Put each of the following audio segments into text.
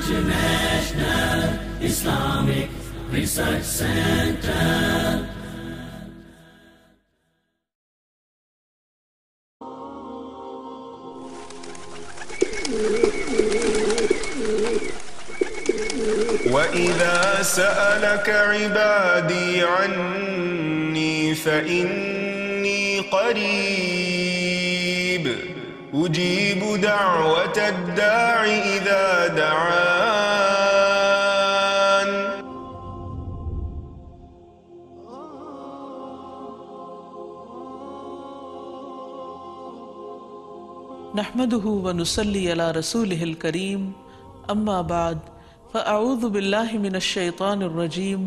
International Islamic Research Center. وَإِذَا سَأَلَكَ عِبَادِي عَنِّي فَإِنِّي قَرِيبٌ أُجِيبُ دَعْوَةَ الدَّاعِ إِذَا دَعَانِ. نحمده ونصلي على رسوله الكريم اما بعد فاعوذ باللہ من الشیطان الرجیم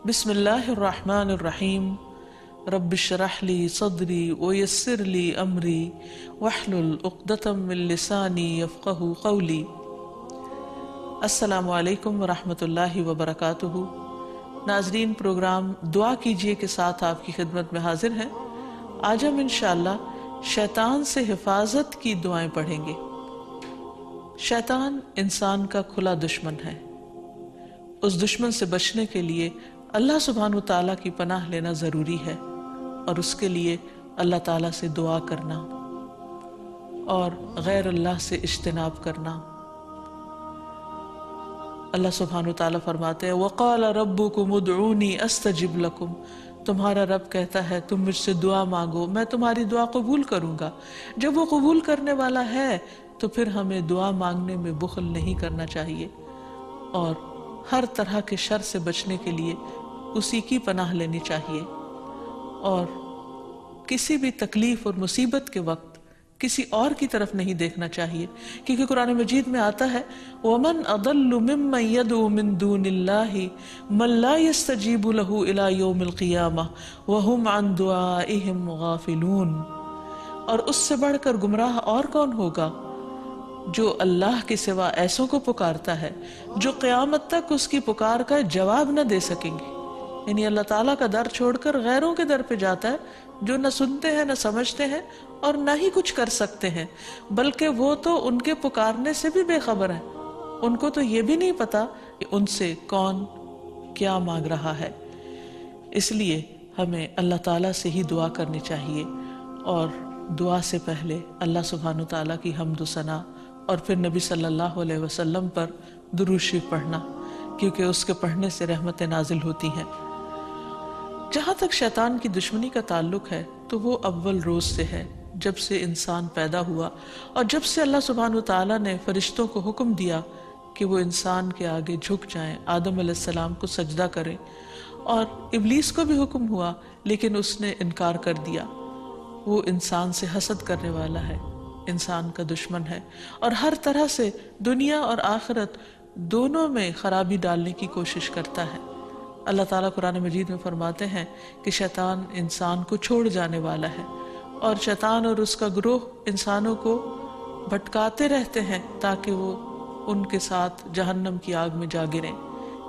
بسم اللہ الرحمن الرحیم رب اشرح لی صدری ویسر لی امری واحلل عقدۃ من لسانی یفقہوا قولی. السلام علیکم ورحمۃ اللہ وبرکاتہ. ناظرین، پروگرام دعا کیجئے کے ساتھ آپ کی خدمت میں حاضر ہیں. آج ہم انشاءاللہ شیطان سے حفاظت کی دعائیں پڑھیں گے. شیطان انسان کا کھلا دشمن ہے. اس دشمن سے بچنے کے لیے اللہ سبحانہ وتعالیٰ کی پناہ لینا ضروری ہے، اور اس کے لیے اللہ تعالیٰ سے دعا کرنا اور غیر اللہ سے اجتناب کرنا. اللہ سبحانہ وتعالیٰ فرماتے ہیں وَقَالَ رَبُّكُمُ ادْعُونِي أَسْتَجِبْ لَكُمْ. تمہارا رب کہتا ہے تم مجھ سے دعا مانگو، میں تمہاری دعا قبول کروں گا. جب وہ قبول کرنے والا ہے تو پھر ہمیں دعا مانگنے میں بخل نہیں کرنا چاہیے، اور ہر طرح کے شر سے بچنے کے لیے اسی کی پناہ لینی چاہیے، اور کسی بھی تکلیف اور مصیبت کے وقت کسی اور کی طرف نہیں دیکھنا چاہیے، کیونکہ قرآن مجید میں آتا ہے وَمَنْ أَضَلُّ مِمَّنْ يَدْعُو مِن دُونِ اللَّهِ مَنْ لَا يَسْتَجِيبُ لَهُ إِلَى يَوْمِ الْقِيَامَةِ وَهُمْ عَنْ دُعَائِهِمْ غَافِلُونَ. اور اس سے بڑھ کر گمراہ اور کون ہوگا جو اللہ کے سوا ایسوں کو پکارتا ہے جو قیامت تک اس کی پکار کا جواب نہ دے سکیں گے. یعنی اللہ تعالیٰ کا در چھوڑ کر غیروں کے در پہ جاتا ہے جو نہ سنتے ہیں نہ سمجھتے ہیں اور نہ ہی کچھ کر سکتے ہیں، بلکہ وہ تو ان کے پکارنے سے بھی بے خبر ہیں. ان کو تو یہ بھی نہیں پتا کہ ان سے کون کیا مانگ رہا ہے. اس لیے ہمیں اللہ تعالیٰ سے ہی دعا کرنی چاہیے، اور دعا سے پہلے اللہ سبحانہ تعالیٰ کی حمد و ثنا اور پھر نبی صلی اللہ علیہ وسلم پر درود شریف پڑھنا، کیونکہ اس کے پڑھنے سے رحمتیں نازل ہوتی ہیں. جہاں تک شیطان کی دشمنی کا تعلق ہے تو وہ اول روز سے ہے، جب سے انسان پیدا ہوا، اور جب سے اللہ سبحانہ وتعالیٰ نے فرشتوں کو حکم دیا کہ وہ انسان کے آگے جھک جائیں، آدم علیہ السلام کو سجدہ کریں، اور ابلیس کو بھی حکم ہوا لیکن اس نے انکار کر دیا. وہ انسان سے حسد کرنے والا ہے، انسان کا دشمن ہے، اور ہر طرح سے دنیا اور آخرت دونوں میں خرابی ڈالنے کی کوشش کرتا ہے. اللہ تعالیٰ قرآن مجید میں فرماتے ہیں کہ شیطان انسان کو چھوڑ جانے والا ہے، اور شیطان اور اس کا گروہ انسانوں کو بھٹکاتے رہتے ہیں تاکہ وہ ان کے ساتھ جہنم کی آگ میں جا گریں.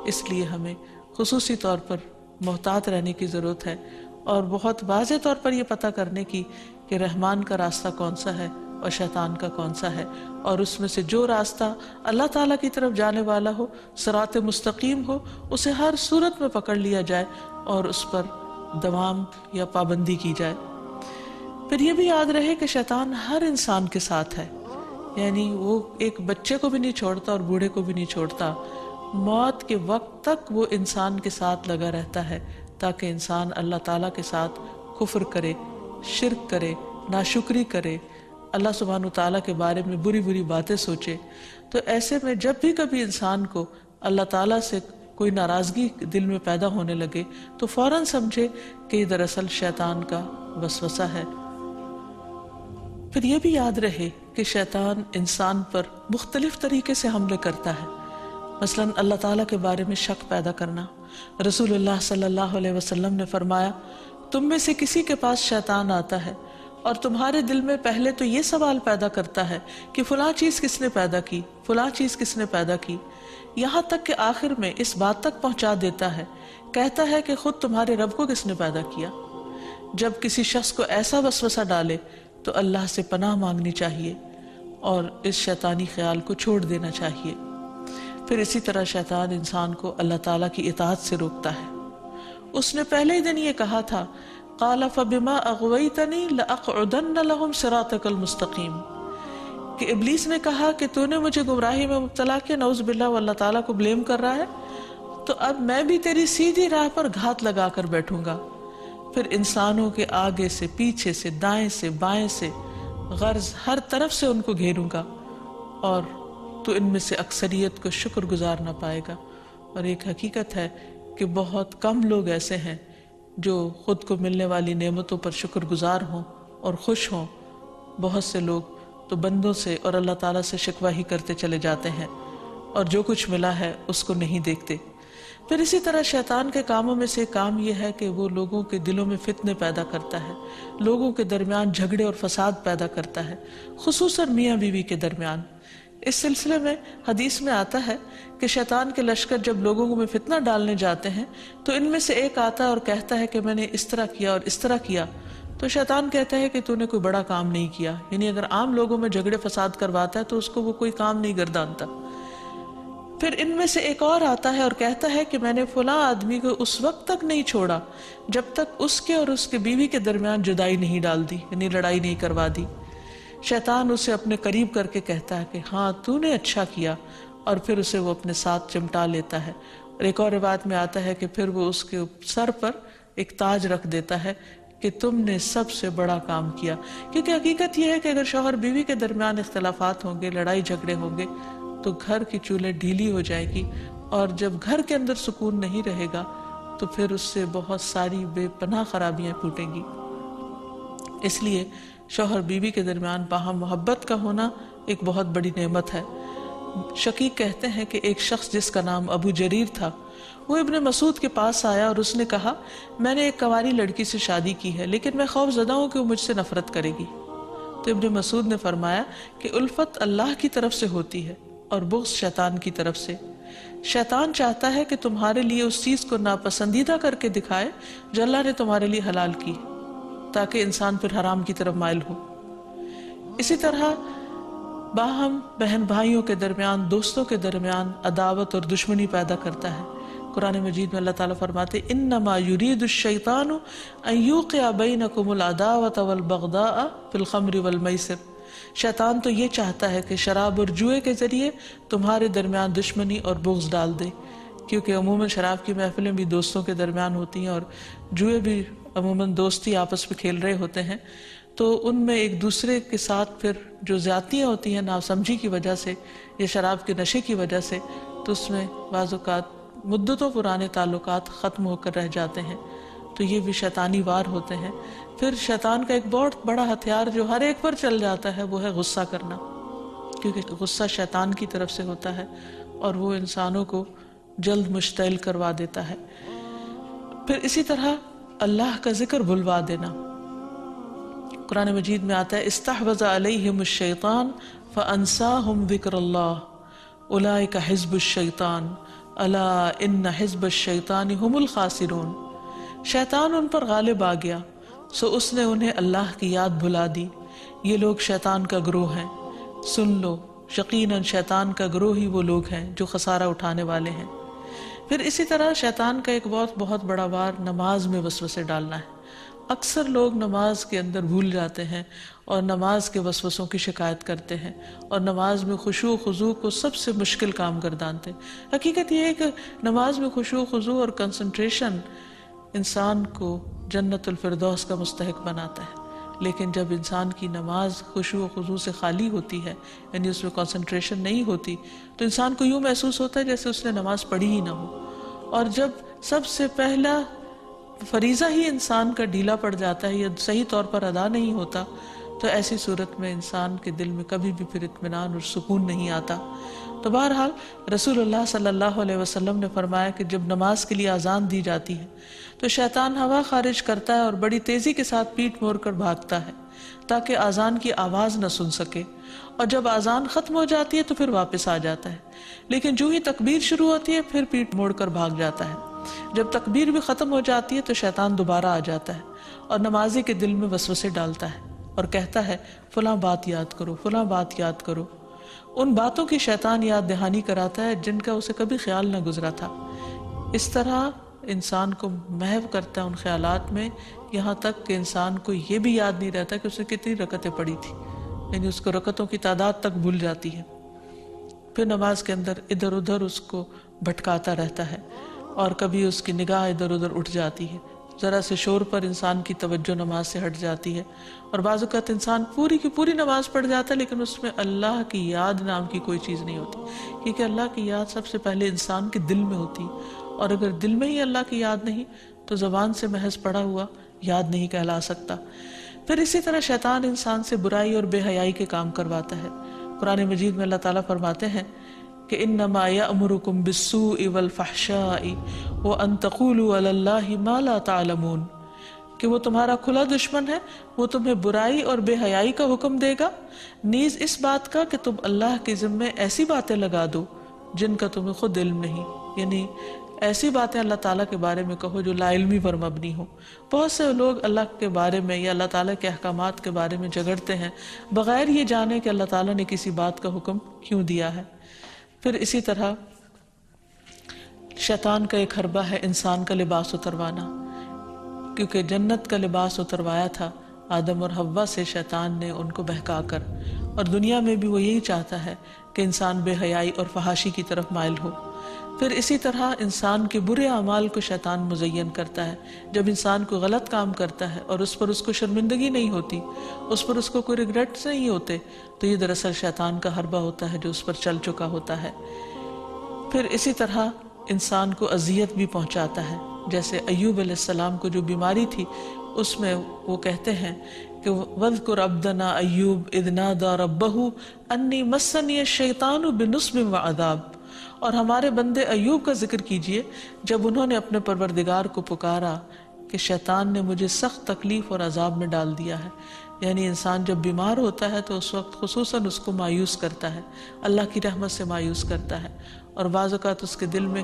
اس لیے ہمیں خصوصی طور پر محتاط رہنے کی ضرورت ہے، اور بہت واضح طور پر یہ پتہ کرنے کی کہ رحمان کا راستہ کون سا ہے اور شیطان کا کون سا ہے، اور اس میں سے جو راستہ اللہ تعالیٰ کی طرف جانے والا ہو، صراط مستقیم ہو، اسے ہر صورت میں پکڑ لیا جائے اور اس پر دوام یا پابندی کی جائے. پھر یہ بھی یاد رہے کہ شیطان ہر انسان کے ساتھ ہے، یعنی وہ ایک بچے کو بھی نہیں چھوڑتا اور بوڑھے کو بھی نہیں چھوڑتا. موت کے وقت تک وہ انسان کے ساتھ لگا رہتا ہے تاکہ انسان اللہ تعالیٰ کے ساتھ کفر کرے، شرک کرے، ناشکری کرے، اللہ سبحانہ وتعالیٰ کے بارے میں بری بری باتیں سوچے. تو ایسے میں جب بھی کبھی انسان کو اللہ تعالیٰ سے کوئی ناراضگی دل میں پیدا ہونے لگے تو فوراً سمجھے کہ یہ دراصل شیطان کا وسوسہ ہے. پھر یہ بھی یاد رہے کہ شیطان انسان پر مختلف طریقے سے حملے کرتا ہے. مثلاً اللہ تعالیٰ کے بارے میں شک پیدا کرنا. رسول اللہ صلی اللہ علیہ وسلم نے فرمایا تم میں سے کسی کے پاس شیطان آتا ہے اور تمہارے دل میں پہلے تو یہ سوال پیدا کرتا ہے کہ فلاں چیز کس نے پیدا کی، فلاں چیز کس نے پیدا کی، یہاں تک کہ آخر میں اس بات تک پہنچا دیتا ہے، کہتا ہے کہ خود تمہارے رب کو کس نے پیدا کیا. جب کسی شخص کو ایسا وسوسہ ڈالے تو اللہ سے پناہ مانگنی چاہیے اور اس شیطانی خیال کو چھوڑ دینا چاہیے. پھر اسی طرح شیطان انسان کو اللہ تعالیٰ کی اطاعت سے روکتا ہے. اس نے پہلے ہی دن یہ کہا تھا قال فبما اغویتنی لاقعدن لهم صراطک المستقیم، کہ ابلیس نے کہا کہ تو نے مجھے گمراہی میں مبتلا کیا، نعوذ باللہ، وہ اللہ تعالیٰ کو بلیم کر رہا ہے، تو اب میں بھی تیری سیدھی راہ پر گھات لگا کر بیٹھوں گا. پھر انسانوں کے آگے سے، پیچھے سے، دائیں سے، بائیں سے، غرض ہر طرف سے ان کو گھیروں گا، اور تو ان میں سے اکثریت کو شکر گزار نہ پائے گا. اور ایک حقیقت ہے کہ بہت کم لوگ ایسے ہیں جو خود کو ملنے والی نعمتوں پر شکر گزار ہوں اور خوش ہوں. بہت سے لوگ تو بندوں سے اور اللہ تعالیٰ سے شکوہ ہی کرتے چلے جاتے ہیں، اور جو کچھ ملا ہے اس کو نہیں دیکھتے. پھر اسی طرح شیطان کے کاموں میں سے کام یہ ہے کہ وہ لوگوں کے دلوں میں فتنے پیدا کرتا ہے، لوگوں کے درمیان جھگڑے اور فساد پیدا کرتا ہے، خصوصاً میاں بیوی کے درمیان. اس سلسلے میں حدیث میں آتا ہے کہ شیطان کے لشکر جب لوگوں میں فتنہ ڈالنے جاتے ہیں تو ان میں سے ایک آتا ہے اور کہتا ہے کہ میں نے اس طرح کیا اور اس طرح کیا. تو شیطان کہتا ہے کہ تو نے کوئی بڑا کام نہیں کیا، یعنی اگر عام لوگوں میں جھگڑے فساد کرواتا ہے تو اس کو وہ کوئی کام نہیں گردانتا. پھر ان میں سے ایک اور آتا ہے اور کہتا ہے کہ میں نے فلاں آدمی کو اس وقت تک نہیں چھوڑا جب تک اس کے اور اس کے بیوی کے درمیان جدائی نہیں ڈال دی، یعنی لڑائی نہیں کروا دی. شیطان اسے اپنے قریب کر کے کہتا ہے کہ ہاں تو نے اچھا کیا، اور پھر اسے وہ اپنے ساتھ چمٹا لیتا ہے. اور ایک اور روایت میں آتا ہے کہ پھر وہ اس کے سر پر ایک تاج رکھ دیتا ہے کہ تم نے سب سے بڑا کام کیا. کیونکہ حقیقت یہ ہے کہ اگر شوہر بیوی کے درمیان اختلافات ہوں گے، لڑائی جھگڑے ہوں گے، تو گھر کی چولہے ڈھیلی ہو جائے گی، اور جب گھر کے اندر سکون نہیں رہے گا تو پھر اس سے بہت ساری بے پناہ خرابیاں پھوٹیں گی. اس لیے شوہر بیوی کے درمیان باہم محبت کا ہونا ایک بہت بڑی نعمت ہے. شقیق کہتے ہیں کہ ایک شخص جس کا نام ابو جریر تھا، وہ ابن مسعود کے پاس آیا اور اس نے کہا میں نے ایک کنواری لڑکی سے شادی کی ہے، لیکن میں خوف زدہ ہوں کہ وہ مجھ سے نفرت کرے گی. تو ابن مسعود نے فرمایا کہ الفت اللہ کی طرف سے ہوتی ہے اور بغض شیطان کی طرف سے. شیطان چاہتا ہے کہ تمہارے لیے اس چیز کو ناپسندیدہ کر کے دکھائے جو اللہ نے تمہارے لیے حلال کی، تاکہ انسان پھر حرام کی طرف مائل ہو. اسی طرح باہم بہن بھائیوں کے درمیان، دوستوں کے درمیان عداوت اور دشمنی پیدا کرتا ہے. قرآن مجید میں اللہ تعالیٰ فرماتے انما یرید الشیطان ان یوقع بینکم العداوۃ والبغضاء فی الخمر والمیسر. شیطان تو یہ چاہتا ہے کہ شراب اور جوئے کے ذریعے تمہارے درمیان دشمنی اور بغض ڈال دے، کیونکہ عموماً شراب کی محفلیں بھی دوستوں کے درمیان ہوتی ہیں، اور جوئے بھی عموماً دوستی آپس میں کھیل رہے ہوتے ہیں، تو ان میں ایک دوسرے کے ساتھ پھر جو زیادتیاں ہوتی ہیں ناسمجھی کی وجہ سے یا شراب کے نشے کی وجہ سے، تو اس میں بعض اوقات مدتوں پرانے تعلقات ختم ہو کر رہ جاتے ہیں. تو یہ بھی شیطانی وار ہوتے ہیں. پھر شیطان کا ایک بہت بڑا ہتھیار جو ہر ایک پر چل جاتا ہے وہ ہے غصہ کرنا، کیونکہ غصہ شیطان کی طرف سے ہوتا ہے اور وہ انسانوں کو جلد مشتعل کروا دیتا ہے. پھر اسی طرح اللہ کا ذکر بھلوا دینا. قرآن مجید میں آتا ہے استحوذ علیہم الشیطان فانساہم ذکر اللہ اولئک حزب الشیطان الا ان حزب الشیطان هم الخاسرون. شیطان ان پر غالب آ گیا، سو اس نے انہیں اللہ کی یاد بھلا دی. یہ لوگ شیطان کا گروہ ہیں، سن لو یقیناً شیطان کا گروہ ہی وہ لوگ ہیں جو خسارہ اٹھانے والے ہیں. پھر اسی طرح شیطان کا ایک بہت بڑا وار نماز میں وسوسے ڈالنا ہے. اکثر لوگ نماز کے اندر بھول جاتے ہیں اور نماز کے وسوسوں کی شکایت کرتے ہیں، اور نماز میں خشوع و خضوع کو سب سے مشکل کام گردانتے ہیں. حقیقت یہ ہے کہ نماز میں خشوع و خضوع اور کنسنٹریشن انسان کو جنت الفردوس کا مستحق بناتا ہے. لیکن جب انسان کی نماز خشوع و خضوع سے خالی ہوتی ہے، یعنی اس میں کنسنٹریشن نہیں ہوتی، تو انسان کو یوں محسوس ہوتا ہے جیسے اس نے نماز پڑھی ہی نہ ہو. اور جب سب سے پہلا فریضہ ہی انسان کا ڈھیلا پڑ جاتا ہے یا صحیح طور پر ادا نہیں ہوتا، تو ایسی صورت میں انسان کے دل میں کبھی بھی پھر اطمینان اور سکون نہیں آتا. تو بہرحال رسول اللہ صلی اللہ علیہ وسلم نے فرمایا کہ جب نماز کے لیے اذان دی جاتی ہے تو شیطان ہوا خارج کرتا ہے اور بڑی تیزی کے ساتھ پیٹھ موڑ کر بھاگتا ہے تاکہ اذان کی آواز نہ سن سکے، اور جب اذان ختم ہو جاتی ہے تو پھر واپس آ جاتا ہے. لیکن جو ہی تکبیر شروع ہوتی ہے پھر پیٹھ موڑ کر بھاگ جاتا ہے. جب تکبیر بھی ختم ہو جاتی ہے تو شیطان دوبارہ آ جاتا ہے اور نمازی کے دل میں وسوسے ڈالتا ہے اور کہتا ہے فلاں بات یاد کرو، فلاں بات یاد کرو. ان باتوں کی شیطان یاد دہانی کراتا ہے جن کا اسے کبھی خیال نہ گزرا تھا. اس طرح انسان کو محو کرتا ہے ان خیالات میں، یہاں تک کہ انسان کو یہ بھی یاد نہیں رہتا کہ اسے کتنی رکعتیں پڑھی تھی، یعنی اس کو رکعتوں کی تعداد تک بھول جاتی ہے. پھر نماز کے اندر ادھر ادھر اس کو بھٹکاتا رہتا ہے، اور کبھی اس کی نگاہ ادھر ادھر اٹھ جاتی ہے، ذرا سے شور پر انسان کی توجہ نماز سے ہٹ جاتی ہے، اور بعض اوقات انسان پوری کی پوری نماز پڑھ جاتا ہے لیکن اس میں اللہ کی یاد نام کی کوئی چیز نہیں ہوتی، کیونکہ اللہ کی یاد سب سے پہلے انسان کے دل میں ہوتی، اور اگر دل میں ہی اللہ کی یاد نہیں تو زبان سے محض پڑھا ہوا یاد نہیں کہلا سکتا. پھر اسی طرح شیطان انسان سے برائی اور بے حیائی کے کام کرواتا ہے. قرآن مجید میں اللہ تعالیٰ فرماتے ہیں کہ انما یأمرکم بالسوء والفحشاء وان تقولوا علی اللہ ما لا تعلمون، کہ وہ تمہارا کھلا دشمن ہے، وہ تمہیں برائی اور بے حیائی کا حکم دے گا، نیز اس بات کا کہ تم اللہ کے ذمے ایسی باتیں لگا دو جن کا تمہیں خود علم نہیں، یعنی ایسی باتیں اللہ تعالیٰ کے بارے میں کہو جو لا علمی پر مبنی ہو. بہت سے لوگ اللہ کے بارے میں یا اللہ تعالیٰ کے احکامات کے بارے میں جھگڑتے ہیں بغیر یہ جانے کہ اللہ تعالیٰ نے کسی بات کا حکم کیوں دیا ہے. پھر اسی طرح شیطان کا ایک حربہ ہے انسان کا لباس اتروانا، کیونکہ جنت کا لباس اتروایا تھا آدم اور حوا سے شیطان نے ان کو بہکا کر، اور دنیا میں بھی وہ یہی چاہتا ہے کہ انسان بے حیائی اور فحاشی کی طرف مائل ہو. پھر اسی طرح انسان کے برے اعمال کو شیطان مزین کرتا ہے. جب انسان کو غلط کام کرتا ہے اور اس پر اس کو شرمندگی نہیں ہوتی، اس پر اس کو کوئی ریگریٹس نہیں ہوتے، تو یہ دراصل شیطان کا حربہ ہوتا ہے جو اس پر چل چکا ہوتا ہے. پھر اسی طرح انسان کو اذیت بھی پہنچاتا ہے، جیسے ایوب علیہ السلام کو جو بیماری تھی اس میں وہ کہتے ہیں کہ وَاذْكُرْ عَبْدَنَا أَيُّوبَ إِذْ نَادَى رَبَّهُ أَنِّي مَسَّنِيَ الشَّيْطَانُ بِنُصْبٍ وَعَذَابٍ. اور ہمارے بندے ایوب کا ذکر کیجئے جب انہوں نے اپنے پروردگار کو پکارا کہ شیطان نے مجھے سخت تکلیف اور عذاب میں ڈال دیا ہے. یعنی انسان جب بیمار ہوتا ہے تو اس وقت خصوصاً اس کو مایوس کرتا ہے، اللہ کی رحمت سے مایوس کرتا ہے، اور بعض اوقات اس کے دل میں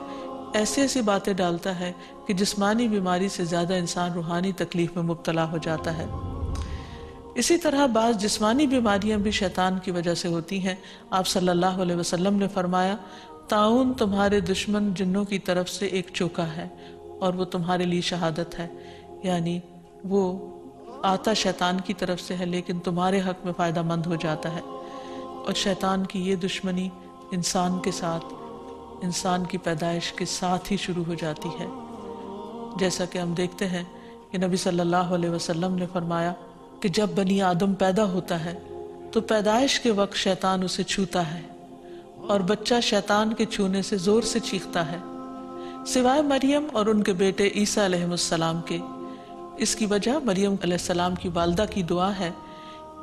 ایسی ایسی باتیں ڈالتا ہے کہ جسمانی بیماری سے زیادہ انسان روحانی تکلیف میں مبتلا ہو جاتا ہے. اسی طرح بعض جسمانی بیماریاں بھی شیطان کی وجہ سے ہوتی ہیں. آپ صلی اللہ علیہ وسلم نے فرمایا طاعون تمہارے دشمن جنوں کی طرف سے ایک چوکا ہے اور وہ تمہارے لیے شہادت ہے، یعنی وہ آتا شیطان کی طرف سے ہے لیکن تمہارے حق میں فائدہ مند ہو جاتا ہے. اور شیطان کی یہ دشمنی انسان کے ساتھ، انسان کی پیدائش کے ساتھ ہی شروع ہو جاتی ہے. جیسا کہ ہم دیکھتے ہیں کہ نبی صلی اللہ علیہ وسلم نے فرمایا کہ جب بنی آدم پیدا ہوتا ہے تو پیدائش کے وقت شیطان اسے چھوتا ہے اور بچہ شیطان کے چھونے سے زور سے چیختا ہے سوائے مریم اور ان کے بیٹے عیسیٰ علیہ السلام کے. اس کی وجہ مریم علیہ السلام کی والدہ کی دعا ہے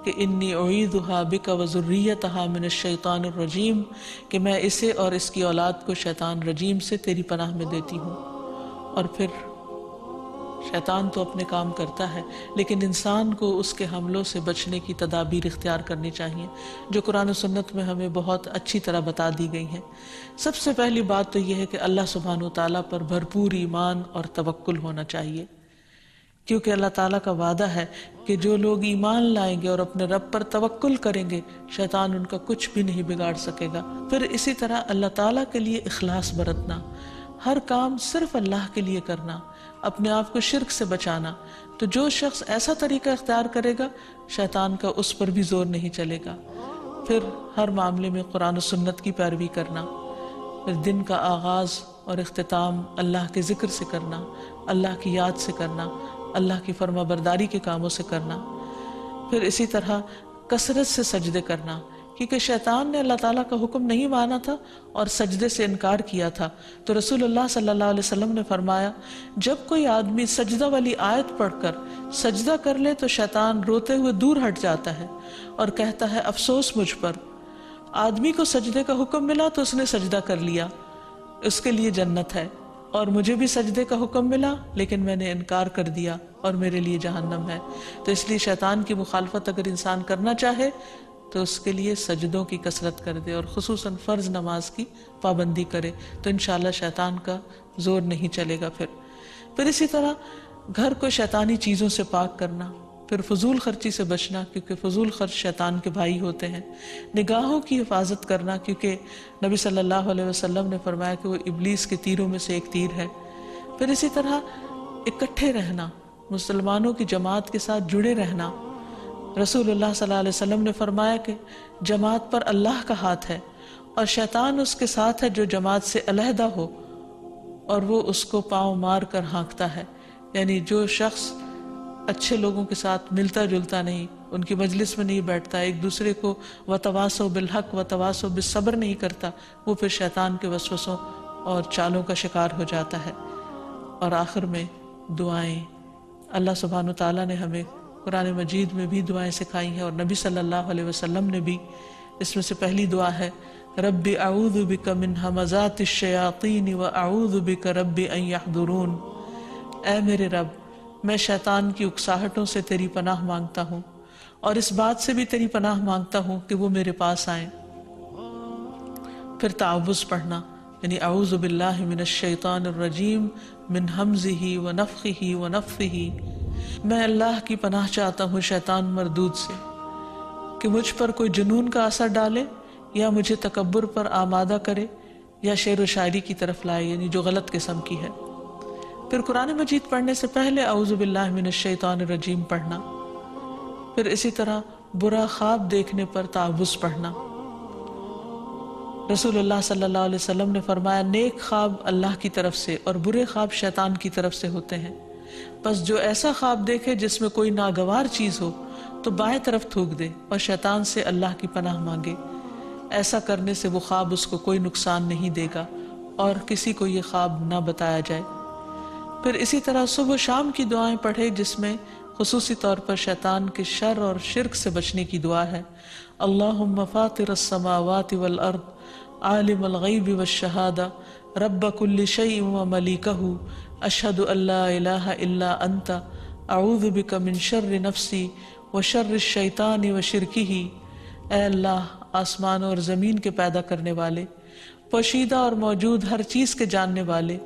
کہ انی اعیذھا بک وذریتھا من الشیطان الرجیم، کہ میں اسے اور اس کی اولاد کو شیطان رجیم سے تیری پناہ میں دیتی ہوں. اور پھر شیطان تو اپنے کام کرتا ہے لیکن انسان کو اس کے حملوں سے بچنے کی تدابیر اختیار کرنی چاہیے جو قرآن و سنت میں ہمیں بہت اچھی طرح بتا دی گئی ہیں. سب سے پہلی بات تو یہ ہے کہ اللہ سبحانہ و تعالیٰ پر بھرپور ایمان اور توکل ہونا چاہیے، کیونکہ اللہ تعالیٰ کا وعدہ ہے کہ جو لوگ ایمان لائیں گے اور اپنے رب پر توکل کریں گے شیطان ان کا کچھ بھی نہیں بگاڑ سکے گا. پھر اسی طرح اللہ تعالیٰ کے لیے اخلاص برتنا، ہر کام صرف اللہ کے لیے کرنا، اپنے آپ کو شرک سے بچانا. تو جو شخص ایسا طریقہ اختیار کرے گا شیطان کا اس پر بھی زور نہیں چلے گا. پھر ہر معاملے میں قرآن و سنت کی پیروی کرنا، پھر دن کا آغاز اور اختتام اللہ کے ذکر سے کرنا، اللہ کی یاد سے کرنا، اللہ کی فرما برداری کے کاموں سے کرنا. پھر اسی طرح کثرت سے سجدے کرنا، کیونکہ شیطان نے اللہ تعالیٰ کا حکم نہیں مانا تھا اور سجدے سے انکار کیا تھا. تو رسول اللہ صلی اللہ علیہ وسلم نے فرمایا جب کوئی آدمی سجدہ والی آیت پڑھ کر سجدہ کر لے تو شیطان روتے ہوئے دور ہٹ جاتا ہے اور کہتا ہے افسوس مجھ پر. آدمی کو سجدے کا حکم ملا تو اس نے سجدہ کر لیا، اس کے لیے جنت ہے، اور مجھے بھی سجدے کا حکم ملا لیکن میں نے انکار کر دیا اور میرے لیے جہنم ہے. تو اس لیے شیطان کی مخالفت اگر انسان کرنا چاہے تو اس کے لیے سجدوں کی کثرت کر دے اور خصوصاً فرض نماز کی پابندی کرے تو انشاءاللہ شیطان کا زور نہیں چلے گا. پھر اسی طرح گھر کو شیطانی چیزوں سے پاک کرنا، پھر فضول خرچی سے بچنا کیونکہ فضول خرچ شیطان کے بھائی ہوتے ہیں، نگاہوں کی حفاظت کرنا کیونکہ نبی صلی اللہ علیہ وسلم نے فرمایا کہ وہ ابلیس کے تیروں میں سے ایک تیر ہے، پھر اسی طرح اکٹھے رہنا، مسلمانوں کی جماعت کے ساتھ جڑے رہنا۔ رسول اللہ صلی اللہ علیہ وسلم نے فرمایا کہ جماعت پر اللہ کا ہاتھ ہے اور شیطان اس کے ساتھ ہے جو جماعت سے علیحدہ ہو اور وہ اس کو پاؤں مار کر ہانکتا ہے، یعنی جو شخص اچھے لوگوں کے ساتھ ملتا جلتا نہیں، ان کی مجلس میں نہیں بیٹھتا، ایک دوسرے کو وتواصوا بالحق وتواصوا بالصبر نہیں کرتا، وہ پھر شیطان کے وسوسوں اور چالوں کا شکار ہو جاتا ہے۔ اور آخر میں دعائیں، اللہ سبحانہ وتعالیٰ نے ہمیں قرآن مجید میں بھی دعائیں سکھائی ہیں اور نبی صلی اللہ علیہ وسلم نے بھی۔ اس میں سے پہلی دعا ہے رب اعوذ بک من ہمزات الشیاطین واعوذ بک رب ان یحضرون، اے میرے رب میں شیطان کی اکساہٹوں سے تیری پناہ مانگتا ہوں اور اس بات سے بھی تیری پناہ مانگتا ہوں کہ وہ میرے پاس آئیں۔ پھر تعوذ پڑھنا، یعنی اعوذ باللہ من الشیطان الرجیم من ہمزہ ونفخہ ونفثہ، میں اللہ کی پناہ چاہتا ہوں شیطان مردود سے کہ مجھ پر کوئی جنون کا اثر ڈالے یا مجھے تکبر پر آمادہ کرے یا شعر و شاعری کی طرف لائے، یعنی جو غلط قسم کی ہے۔ پھر قرآن مجید پڑھنے سے پہلے اعوذ باللہ من الشیطان الرجیم پڑھنا، پھر اسی طرح برا خواب دیکھنے پر تعوذ پڑھنا۔ رسول اللہ صلی اللہ علیہ وسلم نے فرمایا نیک خواب اللہ کی طرف سے اور برے خواب شیطان کی طرف سے ہوتے ہیں، بس جو ایسا خواب دیکھے جس میں کوئی ناگوار چیز ہو تو بائیں طرف تھوک دے اور شیطان سے اللہ کی پناہ مانگے، ایسا کرنے سے وہ خواب اس کو کوئی نقصان نہیں دے گا اور کسی کو یہ خواب نہ بتایا جائے۔ پھر اسی طرح صبح و شام کی دعائیں پڑھے جس میں خصوصی طور پر شیطان کے شر اور شرک سے بچنے کی دعا ہے اللہم فاطر السماوات والارض عالم الغیب والشہادہ رب کل شیء وملیکہ اشہد ان لا الہ الا انت اعوذ بک من شر نفسی وشر الشیطان وشرکہ، اے اللہ آسمانوں اور زمین کے پیدا کرنے والے، پوشیدہ اور موجود ہر چیز کے جاننے والے،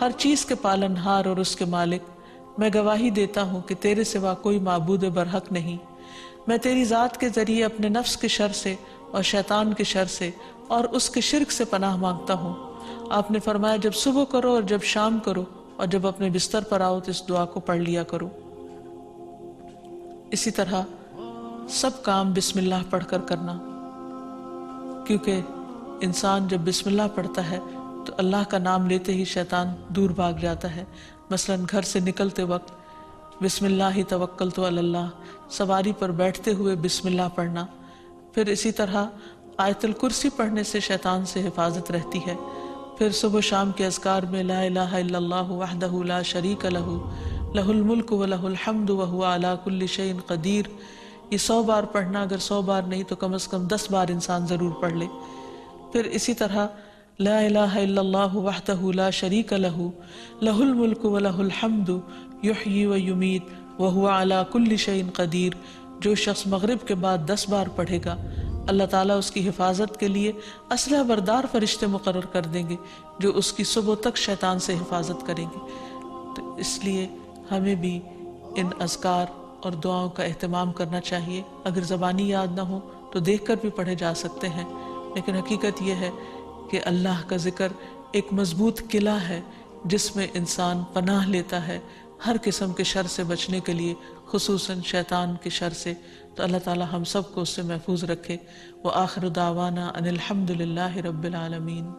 ہر چیز کے پالن ہار اور اس کے مالک، میں گواہی دیتا ہوں کہ تیرے سوا کوئی معبود برحق نہیں، میں تیری ذات کے ذریعے اپنے نفس کے شر سے اور شیطان کے شر سے اور اس کے شرک سے پناہ مانگتا ہوں۔ آپ نے فرمایا جب صبح کرو اور جب شام کرو اور جب اپنے بستر پر آؤ تو اس دعا کو پڑھ لیا کرو۔ اسی طرح سب کام بسم اللہ پڑھ کر کرنا، کیونکہ انسان جب بسم اللہ پڑھتا ہے تو اللہ کا نام لیتے ہی شیطان دور بھاگ جاتا ہے۔ مثلا گھر سے نکلتے وقت بسم اللہ توکلت علی اللہ، سواری پر بیٹھتے ہوئے بسم اللہ پڑھنا۔ پھر اسی طرح آیت الکرسی پڑھنے سے شیطان سے حفاظت رہتی ہے۔ پھر صبح و شام کے اذکار میں لا الہ الا اللہ وحدہ لا شریک لہ لہ الملک و لہ الحمد وہو علی کل شیء قدیر، یہ 100 بار پڑھنا، اگر 100 بار نہیں تو کم از کم 10 بار انسان ضرور پڑھ لے۔ پھر اسی طرح لا الہ الا اللہ وحدہ لا شریک لہ لہ الملک و لہ الحمد یحیی و یمیت وہو علی کل شیء قدیر، جو شخص مغرب کے بعد 10 بار پڑھے گا اللہ تعالیٰ اس کی حفاظت کے لیے اسلحہ بردار فرشتے مقرر کر دیں گے جو اس کی صبح تک شیطان سے حفاظت کریں گے۔ تو اس لیے ہمیں بھی ان اذکار اور دعاؤں کا اہتمام کرنا چاہیے۔ اگر زبانی یاد نہ ہو تو دیکھ کر بھی پڑھے جا سکتے ہیں، لیکن حقیقت یہ ہے کہ اللہ کا ذکر ایک مضبوط قلعہ ہے جس میں انسان پناہ لیتا ہے ہر قسم کے شر سے بچنے کے لیے، خصوصاً شیطان کے شر سے۔ تو اللہ تعالی ہم سب کو اس سے محفوظ رکھے۔ وآخر دعوانا ان الحمد للہ رب العالمین۔